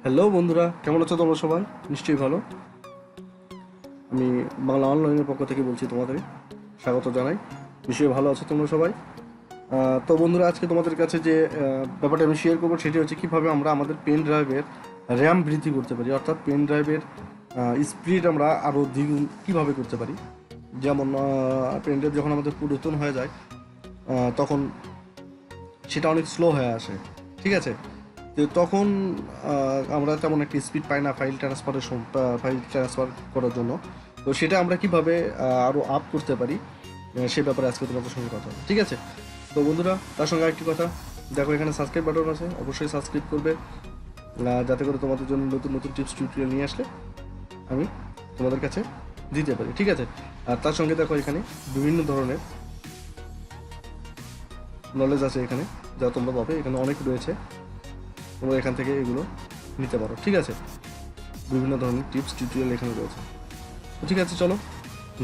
Hello বন্ধুরা, কেমন আছো তোমরা সবাই? নিশ্চয়ই ভালো। আমি বাংলা অনলাইনের পক্ষ থেকে বলছি, তোমাদের স্বাগত জানাই। নিশ্চয়ই ভালো আছো তোমরা সবাই। তো বন্ধুরা, আজকে তোমাদের কাছে যে ব্যাপারটা আমি শেয়ার করবো সেটি হচ্ছে কীভাবে আমরা আমাদের পেন ড্রাইভের র্যাম বৃদ্ধি করতে পারি, অর্থাৎ পেন ড্রাইভের স্পিড আমরা আরও দ্বিগুণ কীভাবে করতে পারি। যেমন পেন ড্রাইভ যখন আমাদের পুরাতন হয়ে যায় তখন সেটা অনেক স্লো হয়ে আসে, ঠিক আছে? তো তখন আমরা তেমন একটা স্পিড পাই না ফাইল ট্রান্সফার করার জন্য। তো সেটা আমরা কিভাবে আরও আপ করতে পারি সে ব্যাপারে আজকে তোমাদের সঙ্গে কথা হবে, ঠিক আছে? তো বন্ধুরা, তার সঙ্গে আরেকটি কথা, দেখো এখানে সাবস্ক্রাইব বাটন আছে, অবশ্যই সাবস্ক্রাইব করবে যাতে করে তোমাদের জন্য নতুন নতুন টিপস টিউটোরিয়াল নিয়ে আসলে আমি তোমাদের কাছে দিতে পারি, ঠিক আছে? আর তার সঙ্গে দেখো এখানে বিভিন্ন ধরনের নলেজ আছে এখানে, যা তোমরা পাবে, এখানে অনেক রয়েছে, তোমরা এখান থেকে এগুলো নিতে পারো, ঠিক আছে? বিভিন্ন ধরনের টিপস টিউটোরিয়াল এখানে রয়েছে। তো ঠিক আছে, চলো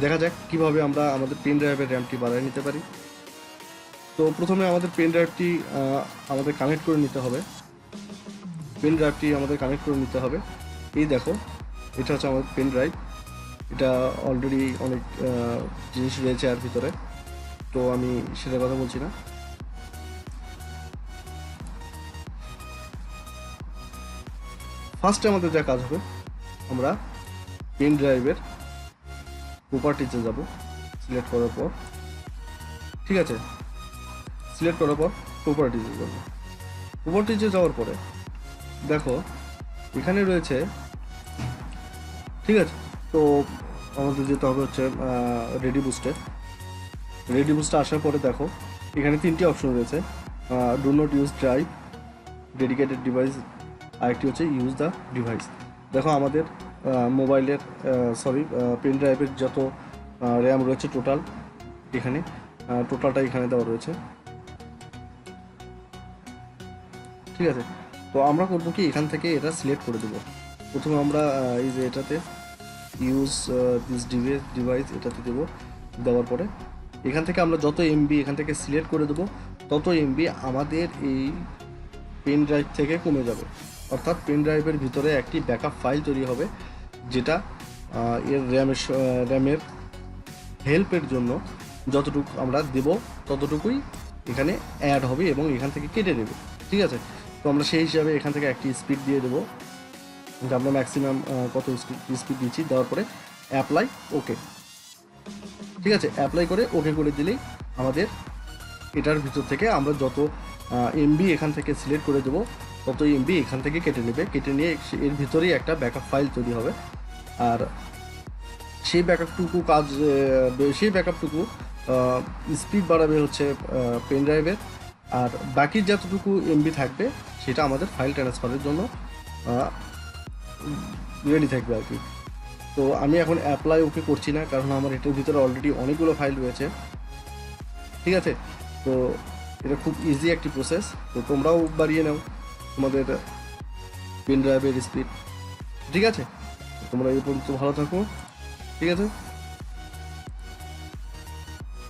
দেখা যাক কীভাবে আমরা আমাদের পেন ড্রাইভের র্যামটি বাড়িয়ে নিতে পারি। তো প্রথমে আমাদের পেন ড্রাইভটি আমাদের কানেক্ট করে নিতে হবে। এই দেখো, এটা হচ্ছে আমাদের পেন ড্রাইভ। এটা অলরেডি অনেক জিনিস রয়েছে এর ভিতরে, তো আমি সেটার কথা বলছি না। ফার্স্টে আমাদের যা কাজ হবে, আমরা পেন ড্রাইভের প্রপার্টিতে যাব। সিলেক্ট করার পর, ঠিক আছে, সিলেক্ট করার পর প্রপার্টিজে যাব। প্রপার্টিজে যাওয়ার পরে দেখো এখানে রয়েছে, ঠিক আছে? তো আমাদের যেতে হবে হচ্ছে রেডি বুস্টে আসার পরে দেখো এখানে তিনটি অপশন রয়েছে। Do not use drive, dedicated device, আরেকটি হচ্ছে ইউজ দ্য ডিভাইস। দেখো আমাদের মোবাইলের পেন ড্রাইভের যত র্যাম রয়েছে টোটালটা এখানে দেওয়া রয়েছে, ঠিক আছে? তো আমরা করবো কি, এখান থেকে এটা সিলেক্ট করে দেবো। প্রথমে আমরা এই যে এটাতে ইউজ দিস ডিভাইস এটাতে দেবো। দেওয়ার পরে এখান থেকে আমরা যত এমবি এখান থেকে সিলেক্ট করে দেবো, তত এমবি আমাদের এই পেন ড্রাইভ থেকে কমে যাবে। অর্থাৎ পেন ড্রাইভের ভিতরে একটি ব্যাকআপ ফাইল তৈরি হবে, যেটা এর র্যামের হেল্পের জন্য যতটুকু আমরা দেব ততটুকুই এখানে অ্যাড হবে এবং এখান থেকে কেটে নেবে, ঠিক আছে? তো আমরা সেই হিসাবে এখান থেকে একটি স্পিড দিয়ে দেবো, যে আমরা ম্যাক্সিমাম কত স্পিড দিচ্ছি। দেওয়ার পরে অ্যাপ্লাই ওকে, ঠিক আছে? অ্যাপ্লাই করে ওকে করে দিলেই আমাদের এটার ভিতর থেকে আমরা যত এমবি এখান থেকে সিলেক্ট করে দেবো তত এমবি এখান থেকে কেটে নেবে। কেটে নিয়ে এর ভিতরেই একটা ব্যাকআপ ফাইল তৈরি হবে। আর সেই ব্যাকআপটুকু স্পিড বাড়াবে হচ্ছে পেন ড্রাইভের, আর বাকি যতটুকু এমবি থাকবে সেটা আমাদের ফাইল ট্রান্সফারের জন্য রেডি থাকবে আর কি। তো আমি এখন অ্যাপ্লাই ওকে করছি না, কারণ আমার এটার ভিতরে অলরেডি অনেকগুলো ফাইল রয়েছে, ঠিক আছে? তো এটা খুব ইজি একটি প্রসেস, তো তোমরাও বাড়িয়ে নাও তোমাদের পেন ড্রাইভের স্পিড, ঠিক আছে? তোমরা এই পর্যন্ত ভালো থাকো, ঠিক আছে?